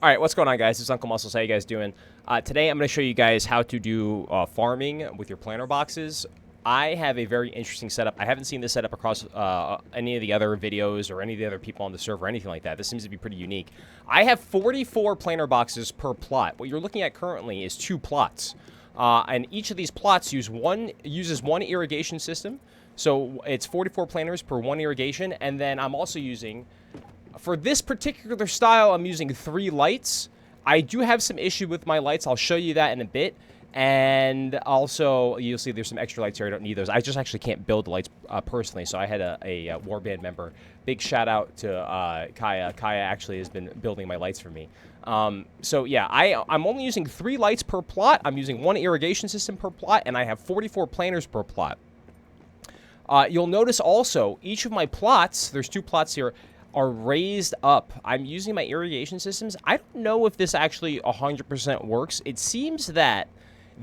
All right, what's going on, guys? It's unclemusclez. How you guys doing? Today, I'm going to show you guys how to do farming with your planter boxes. I have a very interesting setup. I haven't seen this setup across any of the other videos or any of the other people on the server or anything like that. This seems to be pretty unique. I have 44 planter boxes per plot. What you're looking at currently is 2 plots. And each of these plots uses one irrigation system. So it's 44 planters per 1 irrigation. And then I'm also using... For this particular style, I'm using 3 lights. I do have some issue with my lights. I'll show you that in a bit. And also, you'll see there's some extra lights here. I don't need those. I just actually can't build the lights personally, so I had a Warband member. Big shout out to Kaya. Kaya actually has been building my lights for me. So yeah, I'm only using 3 lights per plot. I'm using 1 irrigation system per plot, and I have 44 planters per plot. You'll notice also, each of my plots, there's 2 plots here, are raised up. I'm using my irrigation systems. I don't know if this actually 100% works. It seems that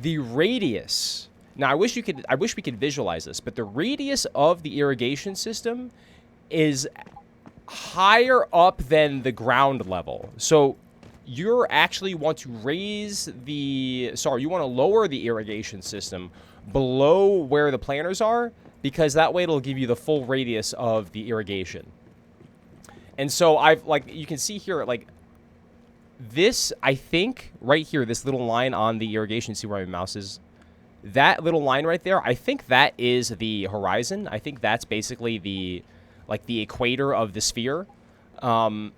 the radius... Now, I wish we could visualize this, but the radius of the irrigation system is higher up than the ground level. So you actually want to raise the... Sorry, you want to lower the irrigation system below where the planters are, because that way it'll give you the full radius of the irrigation. And so you can see here, this, I think, right here, this little line on the irrigation, see where my mouse is? That little line right there, I think that is the horizon. I think that's basically the equator of the sphere, of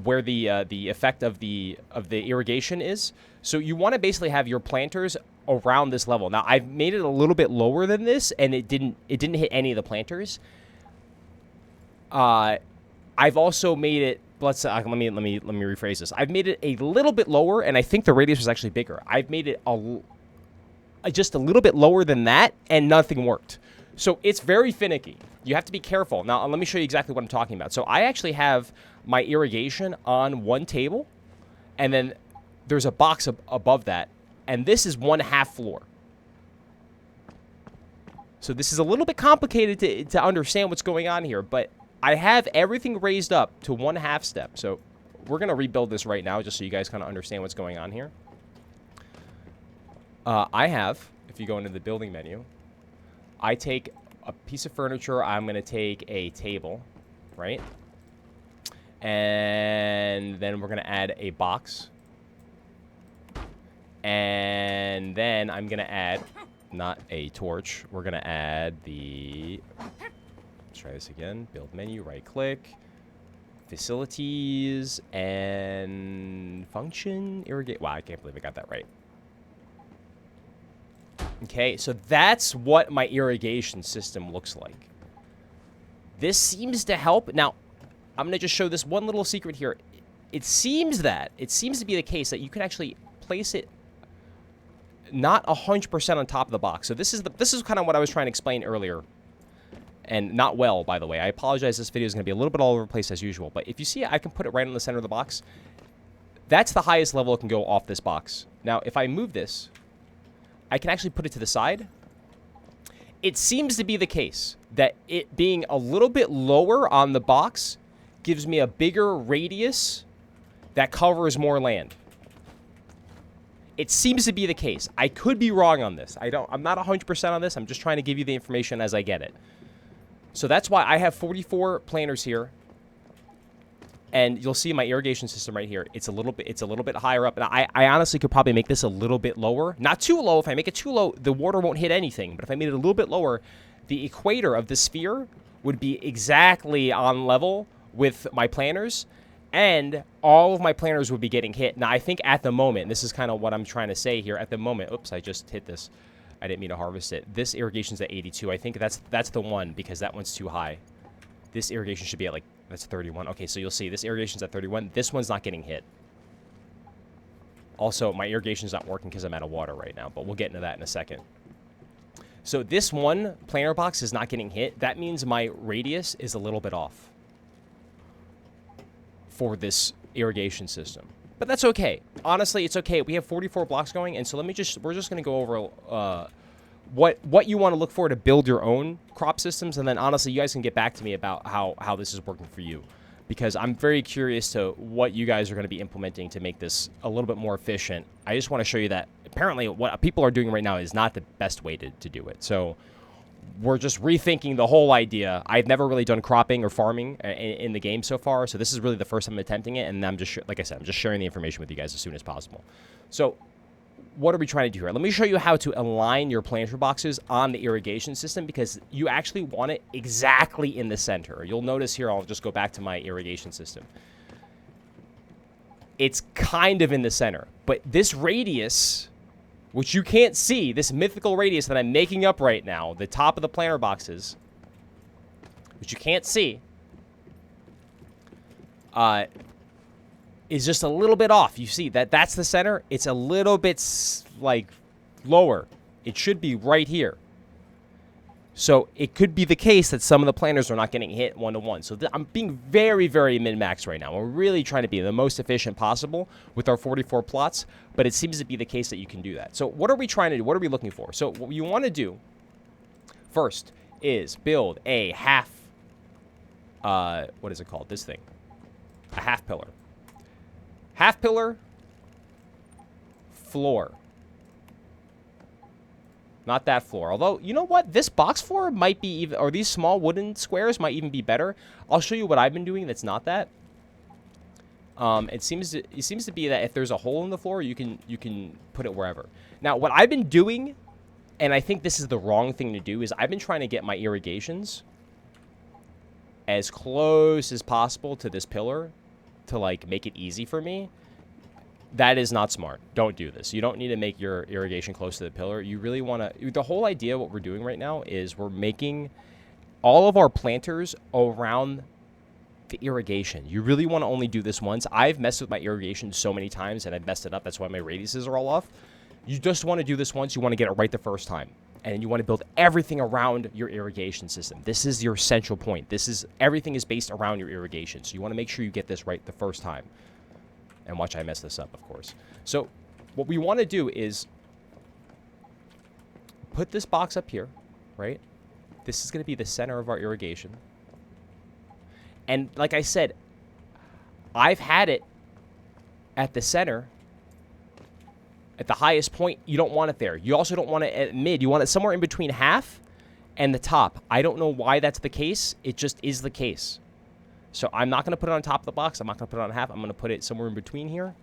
where the effect of the irrigation is. So you want to basically have your planters around this level. Now, I've made it a little bit lower than this, and it didn't hit any of the planters. I've also made it, let me rephrase this. I've made it a little bit lower, and I think the radius was actually bigger. I've made it just a little bit lower than that, and nothing worked. So it's very finicky. You have to be careful. Now, let me show you exactly what I'm talking about. So I actually have my irrigation on one table, and then there's a box above that, and this is 1/2 floor. So this is a little bit complicated to understand what's going on here, but I have everything raised up to 1/2 step. So we're going to rebuild this right now just so you guys kind of understand what's going on here. I have, if you go into the building menu, I take a piece of furniture. I'm going to take a table, right? And then we're going to add a box. And then I'm going to add, not a torch, we're going to add the... Let's try this again. Build menu, right click, facilities, and function, irrigate. Wow, I can't believe I got that right. Okay, so that's what my irrigation system looks like. This seems to help. Now, I'm going to just show this one little secret here. It seems to be the case that you can actually place it not 100% on top of the box. So this is kind of what I was trying to explain earlier. And not well, by the way. I apologize. This video is going to be a little bit all over the place as usual. But if you see it, I can put it right in the center of the box. That's the highest level it can go off this box. Now, if I move this, I can actually put it to the side. It seems to be the case that it being a little bit lower on the box gives me a bigger radius that covers more land. It seems to be the case. I could be wrong on this. I'm not 100% on this. I'm just trying to give you the information as I get it. So that's why I have 44 planters here, and you'll see my irrigation system right here. It's a little bit higher up, and I honestly could probably make this a little bit lower. Not too low. If I make it too low, the water won't hit anything. But if I made it a little bit lower, the equator of the sphere would be exactly on level with my planters, and all of my planters would be getting hit. Now, I think at the moment, this is kind of what I'm trying to say here. At the moment, oops, I just hit this. I didn't mean to harvest it. This irrigation's at 82. I think that's the one because that one's too high. This irrigation should be at that's 31. Okay, so you'll see this irrigation's at 31. This one's not getting hit. Also, my irrigation's not working because I'm out of water right now, but we'll get into that in a second. So this one planter box is not getting hit. That means my radius is a little bit off for this irrigation system. But that's okay. Honestly, it's okay. We have 44 blocks going, and so we're just going to go over what you want to look for to build your own crop systems, and then honestly, you guys can get back to me about how this is working for you. because I'm very curious to what you guys are going to be implementing to make this a little bit more efficient. I just want to show you that apparently what people are doing right now is not the best way to do it. So we're just rethinking the whole idea. I've never really done cropping or farming in the game so far, so this is really the first time I'm attempting it, and I'm just, like I said, I'm just sharing the information with you guys as soon as possible. So what are we trying to do here? Let me show you how to align your planter boxes on the irrigation system, because you actually want it exactly in the center. You'll notice here, I'll just go back to my irrigation system. It's kind of in the center, but this radius, which you can't see, this mythical radius that I'm making up right now, the top of the planter boxes, which you can't see, is just a little bit off. You see that's the center. It's a little bit like lower. It should be right here. So it could be the case that some of the planters are not getting hit one-to-one. So I'm being very, very min-max right now. We're really trying to be the most efficient possible with our 44 plots, but it seems to be the case that you can do that. So what are we trying to do? What are we looking for? So what you want to do first is build a half, what is it called? This thing. A half pillar. Half pillar, floor. Not that floor. Although, you know what? This box floor might be even, or these small wooden squares might even be better. I'll show you what I've been doing that's not that. It seems to be that if there's a hole in the floor, you can put it wherever. Now, what I've been doing, and I think this is the wrong thing to do, is I've been trying to get my irrigations as close as possible to this pillar to like make it easy for me. That is not smart. Don't do this. You don't need to make your irrigation close to the pillar. You really want to... The whole idea of what we're doing right now is we're making all of our planters around the irrigation. You really want to only do this once. I've messed with my irrigation so many times, and I've messed it up. That's why my radiuses are all off. You just want to do this once. You want to get it right the first time. And you want to build everything around your irrigation system. This is your central point. Everything is based around your irrigation. So you want to make sure you get this right the first time. And watch I mess this up, of course. So what we want to do is put this box up here, right? This is going to be the center of our irrigation. And like I said, I've had it at the center, at the highest point. You don't want it there. You also don't want it at mid. You want it somewhere in between half and the top. I don't know why that's the case. It just is the case. So I'm not going to put it on top of the box. I'm not going to put it on half. I'm going to put it somewhere in between here.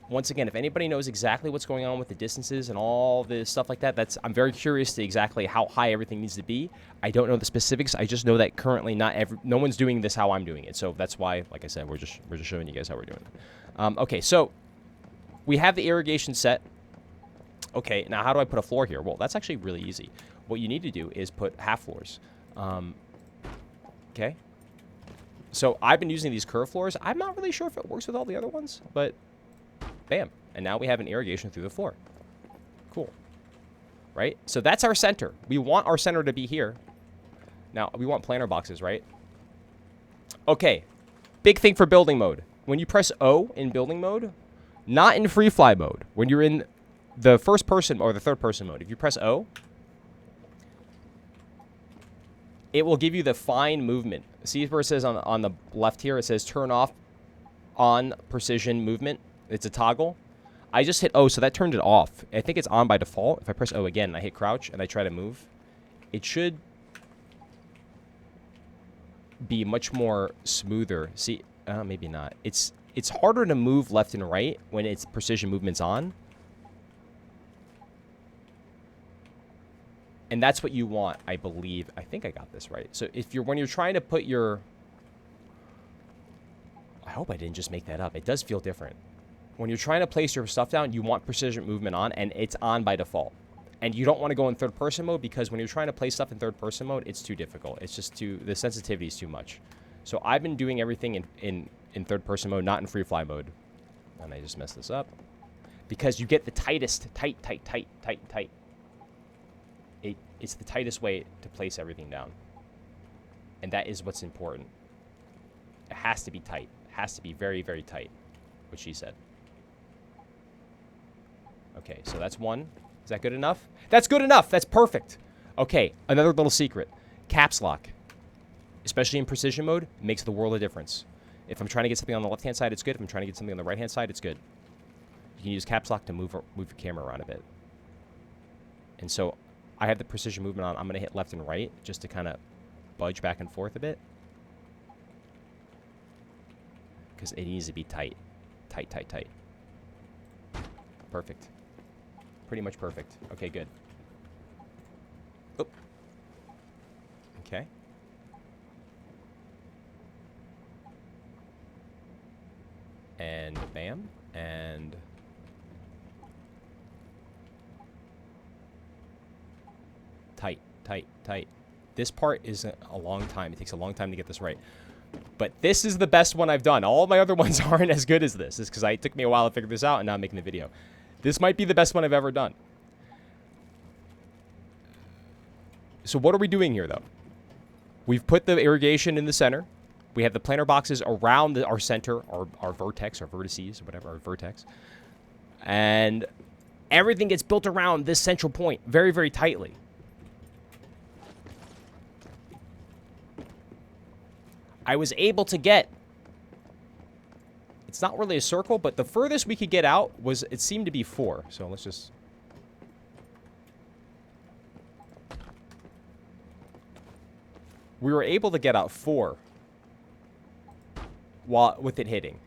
Once again, if anybody knows exactly what's going on with the distances and all this stuff like that, I'm very curious to exactly how high everything needs to be. I don't know the specifics. I just know that currently no one's doing this how I'm doing it. So that's why, like I said, we're just showing you guys how we're doing it. Okay, so we have the irrigation set. Okay, now how do I put a floor here? Well, that's actually really easy. What you need to do is put half floors. Okay. So I've been using these curved floors. I'm not really sure if it works with all the other ones, but bam. And now we have an irrigation through the floor. Cool. Right? So that's our center. We want our center to be here. Now, we want planter boxes, right? Okay. Big thing for building mode. When you press O in building mode, not in free fly mode. When you're in the first person or the third person mode, if you press O, it will give you the fine movement. See where it says on the left here, it says turn off on precision movement. It's a toggle. I just hit O, so that turned it off. I think it's on by default. If I press O again and I hit crouch and I try to move, it should be much more smoother. See, maybe not. It's harder to move left and right when it's precision movement's on. And that's what you want, I believe. I think I got this right. So when you're trying to put your... I hope I didn't just make that up. It does feel different. When you're trying to place your stuff down, you want precision movement on, and it's on by default. And you don't want to go in third person mode, because when you're trying to place stuff in third person mode, it's too difficult. It's just the sensitivity is too much. So I've been doing everything in third person mode, not in free fly mode. And I just messed this up. Because you get the tightest, tight. It's the tightest way to place everything down. And that is what's important. It has to be tight. It has to be very, very tight, what she said. Okay, so that's one. Is that good enough? That's good enough. That's perfect. Okay, another little secret. Caps lock. especially in precision mode, makes the world of difference. If I'm trying to get something on the left-hand side, it's good. If I'm trying to get something on the right-hand side, it's good. You can use caps lock to move your camera around a bit. And so I have the precision movement on. I'm going to hit left and right just to kind of budge back and forth a bit. Because it needs to be tight. Tight, tight, tight. Perfect. Pretty much perfect. Okay, good. Oop. Okay. And bam. And tight, tight, tight. This part is a long time. It takes a long time to get this right. But this is the best one I've done. All my other ones aren't as good as this. It's because it took me a while to figure this out, and now I'm making the video. This might be the best one I've ever done. So what are we doing here, though? We've put the irrigation in the center. We have the planter boxes around our center, our vertex, our vertices, whatever, our vertex. And everything gets built around this central point very, very tightly. I was able to get, it's not really a circle, but the furthest we could get out was, it seemed to be 4. So let's just, we were able to get out 4 while with it hitting.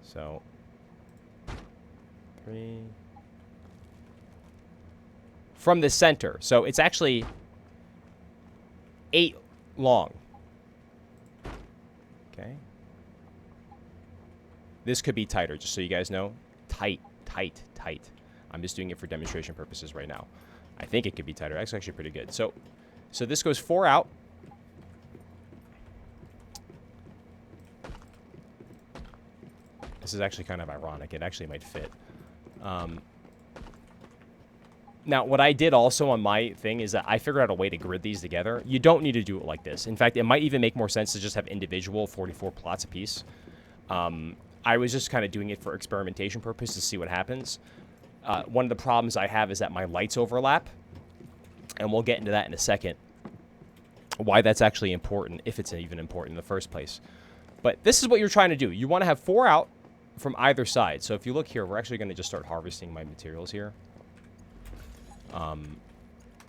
So 3 from the center. So it's actually 8 long. Okay. This could be tighter, just so you guys know. Tight, tight, tight. I'm just doing it for demonstration purposes right now. I think it could be tighter. That's actually pretty good. So this goes 4 out. This is actually kind of ironic. It actually might fit. Now, what I did also on my thing is that I figured out a way to grid these together. You don't need to do it like this. In fact, it might even make more sense to just have individual 44 plots apiece. I was just kind of doing it for experimentation purposes to see what happens. One of the problems I have is that my lights overlap. And we'll get into that in a second. Why that's actually important, if it's even important in the first place. But this is what you're trying to do. You want to have 4 out from either side. So if you look here, we're actually going to just start harvesting my materials here.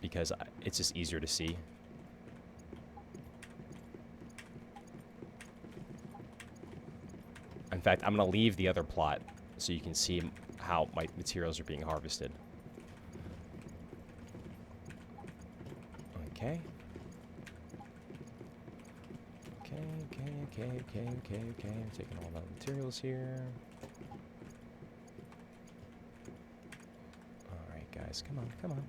Because it's just easier to see. In fact, I'm going to leave the other plot so you can see how my materials are being harvested. Okay. Okay. I'm taking all the materials here. Alright, guys. Come on.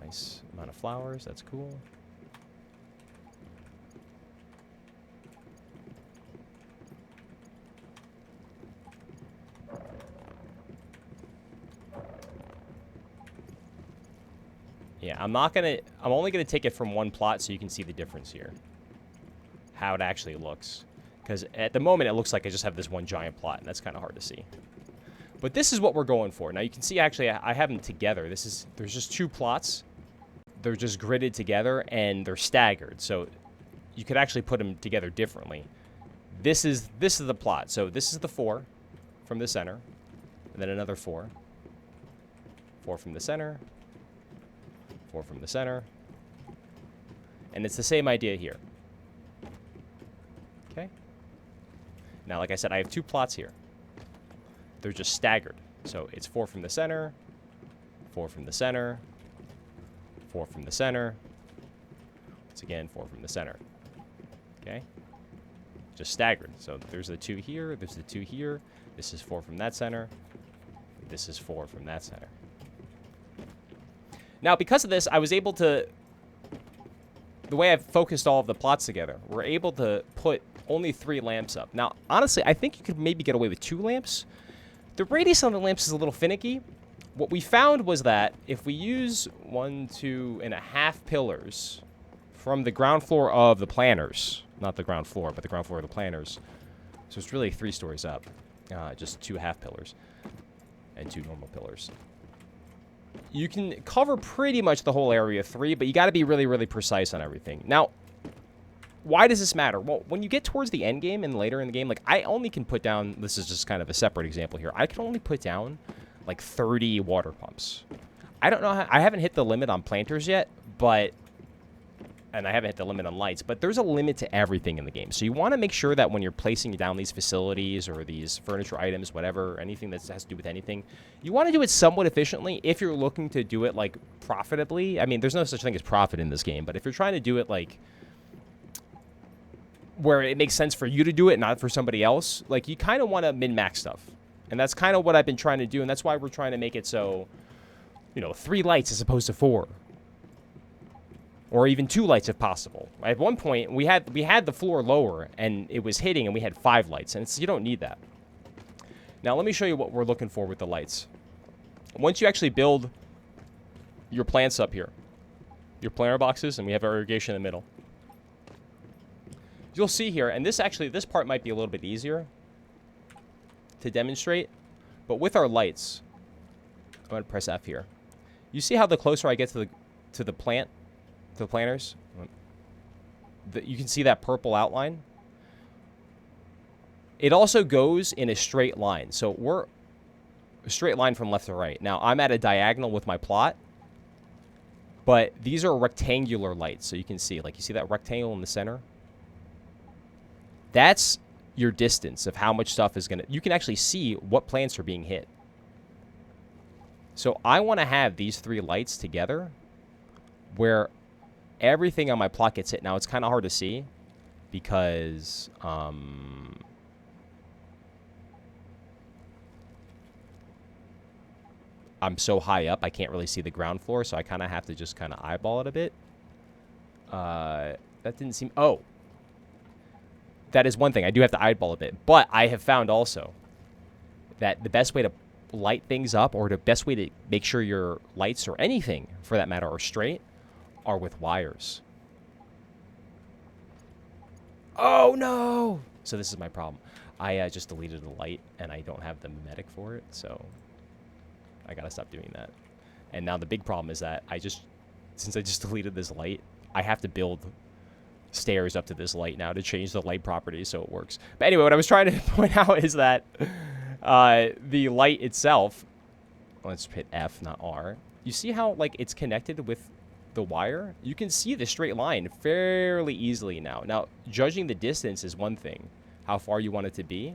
Nice amount of flowers. That's cool. Yeah, I'm only gonna take it from one plot so you can see the difference here. How it actually looks. Because at the moment it looks like I just have this one giant plot, and that's kind of hard to see. But this is what we're going for. Now you can see actually I have them together. There's just 2 plots. They're just gridded together and they're staggered. So you could actually put them together differently. This is the plot. So this is the 4 from the center. And then another 4. 4 from the center. 4 from the center. And it's the same idea here. Okay. Now, like I said, I have 2 plots here. They're just staggered. So it's 4 from the center, 4 from the center, 4 from the center. Once again, 4 from the center. Okay. Just staggered. So there's the 2 here, there's the 2 here. This is 4 from that center. This is 4 from that center. Now, because of this, I was able to, the way I've focused all of the plots together, we're able to put only 3 lamps up. Now, honestly, I think you could maybe get away with 2 lamps. The radius on the lamps is a little finicky. What we found was that if we use 1, 2.5 pillars from the ground floor of the planters. Not the ground floor, but the ground floor of the planters. So it's really 3 stories up. Just 2 half pillars and 2 normal pillars. You can cover pretty much the whole area 3, but you got to be really, really precise on everything. Now, why does this matter? Well, when you get towards the end game and later in the game, like I only can put down, this is just kind of a separate example here. I can only put down like 30 water pumps. I don't know how, I haven't hit the limit on planters yet, but, and I haven't hit the limit on lights, but there's a limit to everything in the game. So you want to make sure that when you're placing down these facilities or these furniture items, whatever, anything that has to do with anything, you want to do it somewhat efficiently if you're looking to do it like profitably. I mean, there's no such thing as profit in this game, but if you're trying to do it like where it makes sense for you to do it, not for somebody else, like you kind of want to min-max stuff. And that's kind of what I've been trying to do, and that's why we're trying to make it so, you know, 3 lights as opposed to 4. Or even 2 lights if possible. At one point, we had the floor lower, and it was hitting, and we had 5 lights, and you don't need that. Now, let me show you what we're looking for with the lights. Once you actually build your plants up here, your planter boxes, and we have our irrigation in the middle, you'll see here, and this part might be a little bit easier to demonstrate, but with our lights, I'm going to press F here. You see how the closer I get to the planters, you can see that purple outline. It also goes in a straight line, so we're a straight line from left to right. Now, I'm at a diagonal with my plot, but these are rectangular lights, so you can see, like, you see that rectangle in the center? That's your distance of how much stuff is going to... You can actually see what plants are being hit. So I want to have these 3 lights together where everything on my plot gets hit. Now, it's kind of hard to see because... I'm so high up, I can't really see the ground floor, so I kind of have to just kind of eyeball it a bit. That didn't seem... Oh. That is one thing. I do have to eyeball a bit. But I have found also that the best way to light things up, or the best way to make sure your lights, or anything for that matter, are straight, are with wires. Oh, no! So this is my problem. I just deleted the light, and I don't have the mimetic for it, so I gotta stop doing that. And now the big problem is that since I just deleted this light, I have to build stairs up to this light now to change the light properties so it works. But anyway, what I was trying to point out is that the light itself, let's hit F, not R. You see how, like, it's connected with the wire? You can see the straight line fairly easily now. Now, judging the distance is one thing, how far you want it to be,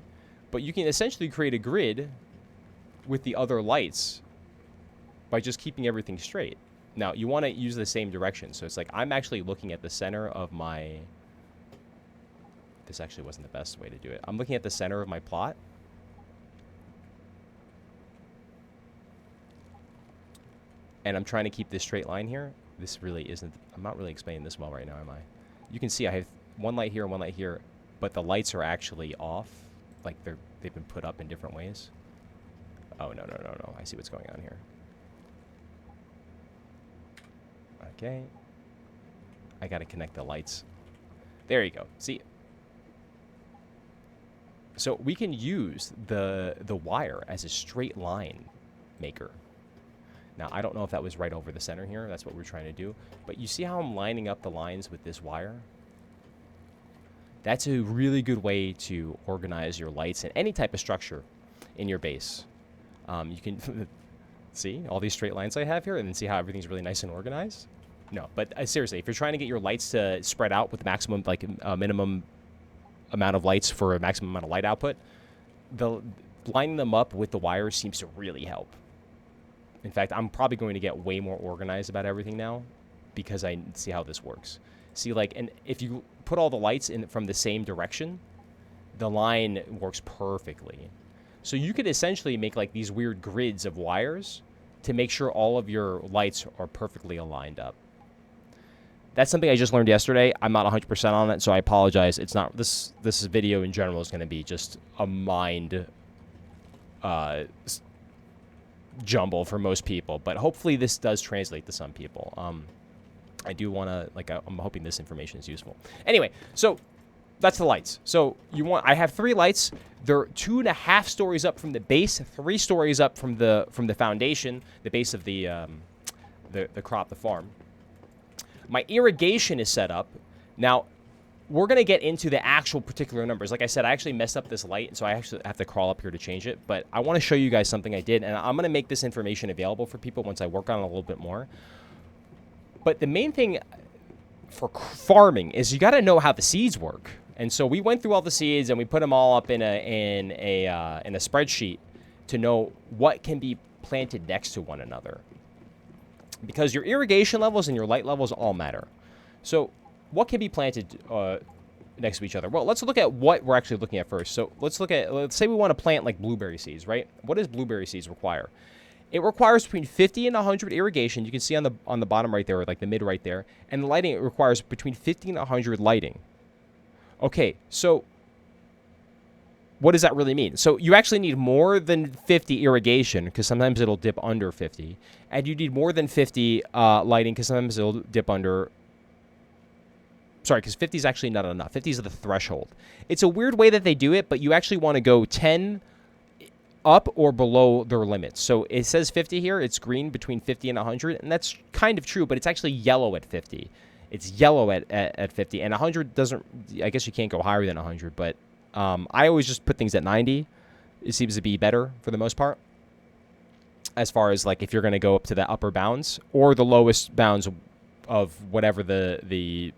but you can essentially create a grid with the other lights by just keeping everything straight. Now, you want to use the same direction. So it's like I'm actually looking at the center of my... This actually wasn't the best way to do it. I'm looking at the center of my plot. And I'm trying to keep this straight line here. This really isn't... I'm not really explaining this well right now, am I? You can see I have 1 light here and 1 light here, but the lights are actually off. Like they've been put up in different ways. Oh, no. I see what's going on here. Okay. I gotta connect the lights. There you go. See? So we can use the wire as a straight line maker. Now, I don't know if that was right over the center here. That's what we're trying to do. But you see how I'm lining up the lines with this wire? That's a really good way to organize your lights and any type of structure in your base. You can see all these straight lines I have here and then see how everything's really nice and organized? No, but seriously, if you're trying to get your lights to spread out with maximum, like a minimum amount of lights for a maximum amount of light output, lining them up with the wires seems to really help. In fact, I'm probably going to get way more organized about everything now because I see how this works. See, like, and if you put all the lights in from the same direction, the line works perfectly. So you could essentially make like these weird grids of wires to make sure all of your lights are perfectly aligned up. That's something I just learned yesterday. I'm not 100% on it, so I apologize. It's not this video in general is going to be just a mind jumble for most people, but hopefully this does translate to some people. I do want to, like, I'm hoping this information is useful. Anyway, so that's the lights. So I have 3 lights. They're 2.5 stories up from the base, 3 stories up from the foundation, the base of the crop, the farm. My irrigation is set up. Now, we're going to get into the actual particular numbers. Like I said, I actually messed up this light, so I actually have to crawl up here to change it. But I want to show you guys something I did, and I'm going to make this information available for people once I work on it a little bit more. But the main thing for farming is you got to know how the seeds work. And so we went through all the seeds and we put them all up in a spreadsheet to know what can be planted next to one another. Because your irrigation levels and your light levels all matter. So what can be planted next to each other? Well, let's look at what we're actually looking at first. So let's say we want to plant like blueberry seeds, right? What does blueberry seeds require? It requires between 50 and 100 irrigation. You can see on the bottom right there, or like the mid right there. And the lighting, it requires between 50 and 100 lighting. Okay, so what does that really mean? So you actually need more than 50 irrigation, because sometimes it'll dip under 50. And you need more than 50 lighting, because sometimes it'll dip under... Sorry, because 50 is actually not enough. 50 is the threshold. It's a weird way that they do it, but you actually want to go 10... up or below their limits. So it says 50 here. It's green between 50 and 100, and that's kind of true, but it's actually yellow at 50. It's yellow at 50, and 100 doesn't... I guess you can't go higher than 100, but I always just put things at 90. It seems to be better for the most part, as far as like if you're going to go up to the upper bounds or the lowest bounds of whatever the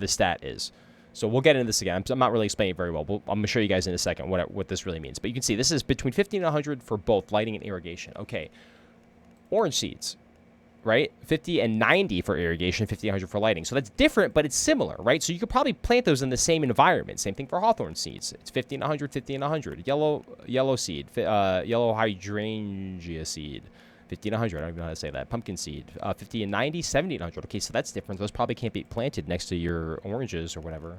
stat is. So we'll get into this again. I'm not really explaining it very well. I'm going to show you guys in a second what this really means. But you can see this is between 50 and 100 for both lighting and irrigation. Okay. Orange seeds, right? 50 and 90 for irrigation, 50 and 100 for lighting. So that's different, but it's similar, right? So you could probably plant those in the same environment. Same thing for hawthorn seeds. It's 50 and 100, 50 and 100. Yellow seed, yellow hydrangea seed. 50 and 100, I don't even know how to say that. Pumpkin seed, 50 and 90, 70 and 100. Okay, so that's different. Those probably can't be planted next to your oranges or whatever,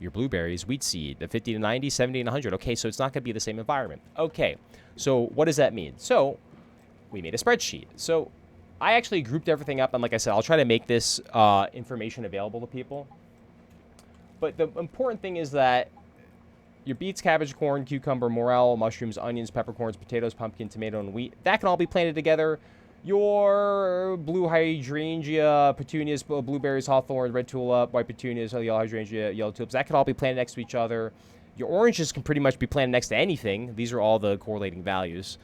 your blueberries. Wheat seed, the 50 to 90, 70 and 100. Okay, so it's not going to be the same environment. Okay, so what does that mean? So we made a spreadsheet. So I actually grouped everything up, and like I said, I'll try to make this information available to people. But the important thing is that your beets, cabbage, corn, cucumber, morel, mushrooms, onions, peppercorns, potatoes, pumpkin, tomato, and wheat, that can all be planted together. Your blue hydrangea, petunias, blueberries, hawthorn, red tulip, white petunias, yellow hydrangea, yellow tulips, that can all be planted next to each other. Your oranges can pretty much be planted next to anything. These are all the correlating values.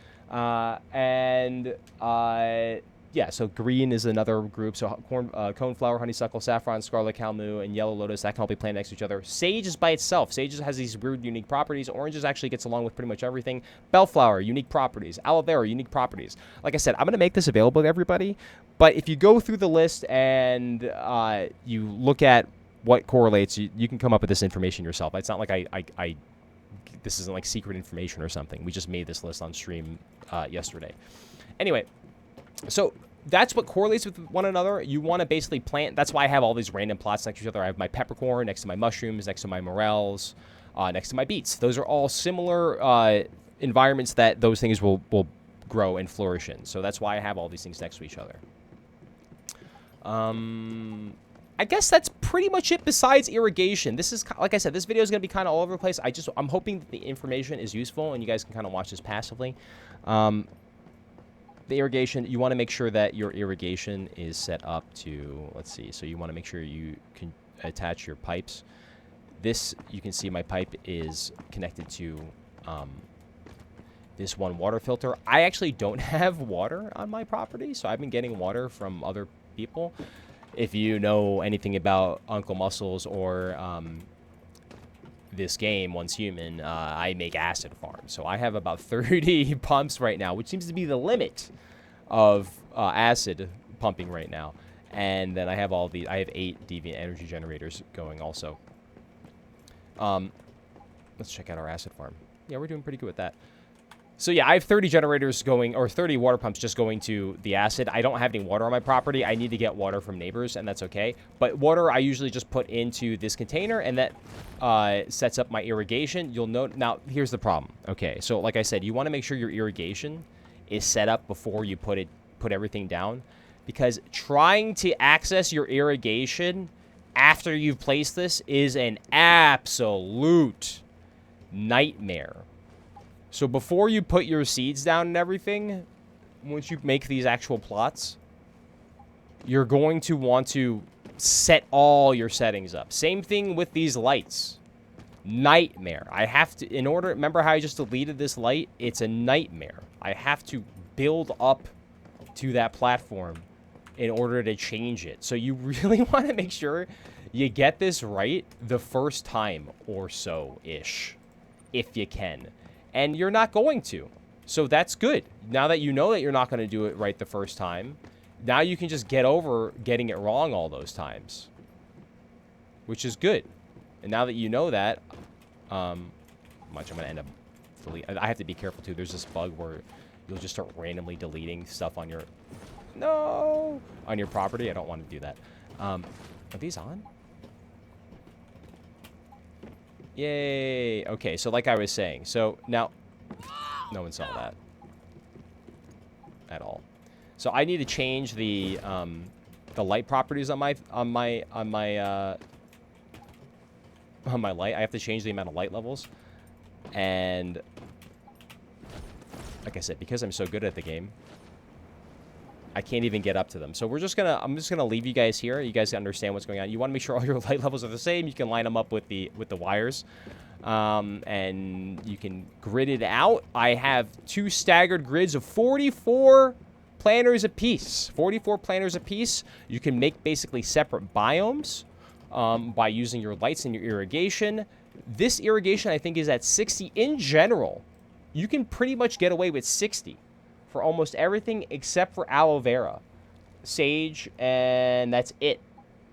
Yeah, so green is another group. So coneflower, honeysuckle, saffron, scarlet calmu, and yellow lotus, that can all be planted next to each other. Sage is by itself. Sage has these weird, unique properties. Oranges actually gets along with pretty much everything. Bellflower, unique properties. Aloe vera, unique properties. Like I said, I'm going to make this available to everybody. But if you go through the list and you look at what correlates, you can come up with this information yourself. It's not like this isn't like secret information or something. We just made this list on stream yesterday. Anyway, so that's what correlates with one another. You want to basically plant. That's why I have all these random plots next to each other. I have my peppercorn next to my mushrooms, next to my morels, next to my beets. Those are all similar environments that those things will grow and flourish in. So that's why I have all these things next to each other. I guess that's pretty much it besides irrigation. This is, like I said, this video is going to be kind of all over the place. I'm hoping that the information is useful and you guys can kind of watch this passively. The irrigation, you want to make sure that your irrigation is set up to, let's see, so you want to make sure you can attach your pipes. This, you can see my pipe is connected to this one water filter. I actually don't have water on my property, so I've been getting water from other people. If you know anything about unclemusclez or this game, Once Human, I make acid farms. So I have about 30 pumps right now, which seems to be the limit of acid pumping right now. And then I have I have 8 deviant energy generators going also. Let's check out our acid farm. Yeah, we're doing pretty good with that. So yeah, I have 30 generators going, or 30 water pumps just going to the acid. I don't have any water on my property. I need to get water from neighbors, and that's okay. But water I usually just put into this container, and that sets up my irrigation. You'll note, now here's the problem. Okay, so like I said, you want to make sure your irrigation is set up before you put everything down. because trying to access your irrigation after you've placed this is an absolute nightmare. So before you put your seeds down and everything, once you make these actual plots, you're going to want to set all your settings up. Same thing with these lights. Nightmare. I have to, in order, remember how I just deleted this light? It's a nightmare. I have to build up to that platform in order to change it. So you really want to make sure you get this right the first time or so-ish, if you can. And you're not going to. So that's good. Now that you know that you're not going to do it right the first time, now you can just get over getting it wrong all those times, which is good. And now that you know that, I'm going to end up deleting. I have to be careful too. There's this bug where you'll just start randomly deleting stuff on your on your property. I don't want to do that. Are these on? Yay. Okay, so like I was saying, so now no one saw that at all. So I need to change the light properties on my light. I have to change the amount of light levels. And like I said, because I'm so good at the game, I can't even get up to them. So I'm just gonna leave you guys here. You guys understand what's going on. You want to make sure all your light levels are the same. You can line them up with the wires, and you can grid it out. I have 2 staggered grids of 44 planters apiece. 44 planters apiece. You can make basically separate biomes by using your lights and your irrigation. This irrigation I think is at 60 in general. You can pretty much get away with 60. For almost everything except for aloe vera, sage, and that's it.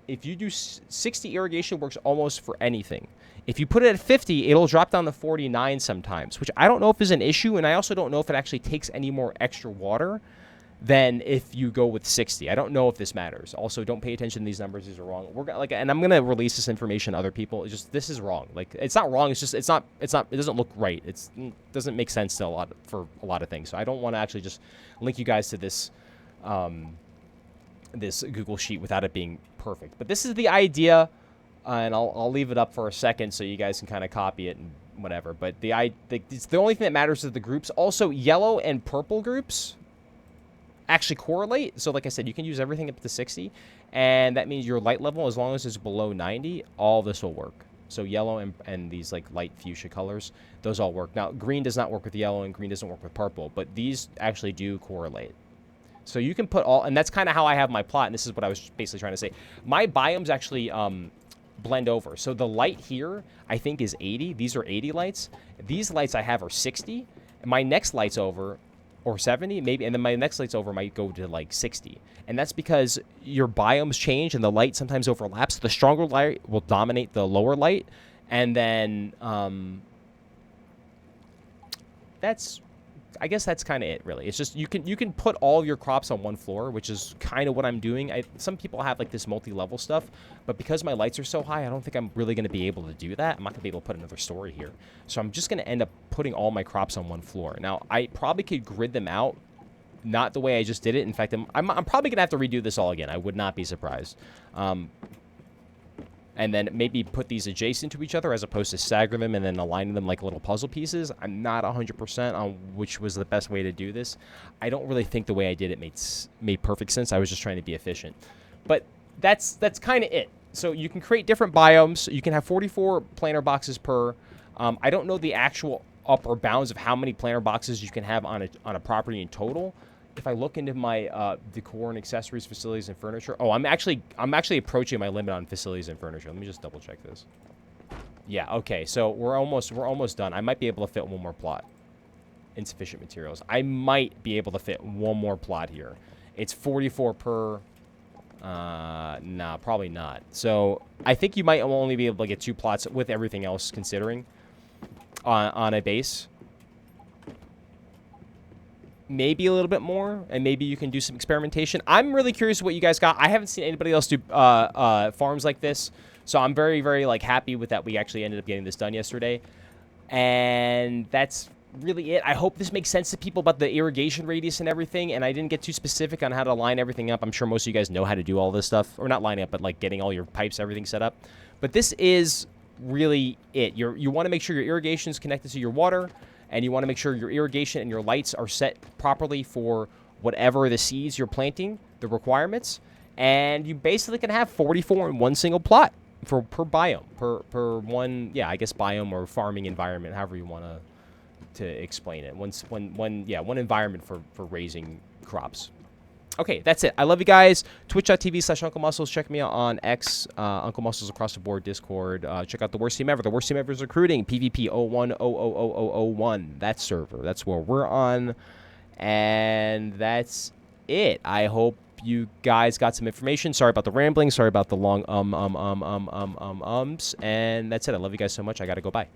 If you do 60, irrigation works almost for anything. If you put it at 50, it'll drop down to 49 sometimes, which I don't know if is an issue, and I also don't know if it actually takes any more extra water than if you go with 60. I don't know if this matters. Also, don't pay attention to these numbers. These are wrong. And I'm gonna release this information to other people. It's just, this is wrong. Like, it's not wrong. It's just, it doesn't look right. It doesn't make sense to for a lot of things. So I don't want to actually just link you guys to this, this Google sheet without it being perfect. But this is the idea, and I'll leave it up for a second so you guys can kind of copy it and whatever. But it's the only thing that matters is the groups. Also, yellow and purple groups actually correlate. So like I said, you can use everything up to 60, and that means your light level, as long as it's below 90, all this will work. So yellow and these like light fuchsia colors, those all work. Now green does not work with yellow, and green doesn't work with purple, but these actually do correlate. So you can put all, and that's kind of how I have my plot, and this is what I was basically trying to say. My biomes actually blend over. So the light here I think is 80. These are 80 lights. These lights I have are 60. And my next light's over, or 70 maybe, and then my next light's over might go to like 60. And that's because your biomes change and the light sometimes overlaps. The stronger light will dominate the lower light, and then I guess that's kind of it, really. It's just you can put all your crops on one floor, which is kind of what I'm doing. Some people have like this multi-level stuff, but because my lights are so high, I don't think I'm really going to be able to do that. I'm not going to be able to put another story here. So I'm just going to end up putting all my crops on one floor. Now, I probably could grid them out, not the way I just did it. In fact, I'm probably going to have to redo this all again. I would not be surprised. And then maybe put these adjacent to each other as opposed to stagger them and then aligning them like little puzzle pieces. I'm not 100% on which was the best way to do this. I don't really think the way I did it made perfect sense. I was just trying to be efficient. But that's kind of it. So you can create different biomes. You can have 44 planter boxes per. I don't know the actual upper bounds of how many planter boxes you can have on a property in total. If I look into my decor and accessories, facilities, and furniture, I'm actually approaching my limit on facilities and furniture. Let me just double check this. Yeah, okay, so we're almost done. I might be able to fit one more plot. Insufficient materials. I might be able to fit one more plot here. It's 44 per. Nah, probably not. So I think you might only be able to get 2 plots with everything else considering on a base. Maybe a little bit more, and maybe you can do some experimentation. I'm really curious what you guys got. I haven't seen anybody else do farms like this, so I'm very, very like happy with that. We actually ended up getting this done yesterday, and that's really it. I hope this makes sense to people about the irrigation radius and everything, and I didn't get too specific on how to line everything up. I'm sure most of you guys know how to do all this stuff, or not lining up, but like getting all your pipes, everything set up. But this is really it. You want to make sure your irrigation is connected to your water, and you want to make sure your irrigation and your lights are set properly for whatever the seeds you're planting, the requirements, and you basically can have 44 in one single plot per biome, per one, yeah, I guess biome or farming environment, however you want to explain it. One environment for raising crops. Okay, that's it. I love you guys. Twitch.tv/unclemusclez. Check me out on X, unclemusclez across the board, Discord. Check out the worst team ever. The worst team ever is recruiting. PvP 01000001. That server. That's where we're on. And that's it. I hope you guys got some information. Sorry about the rambling. Sorry about the long ums. And that's it. I love you guys so much. I gotta go. Bye.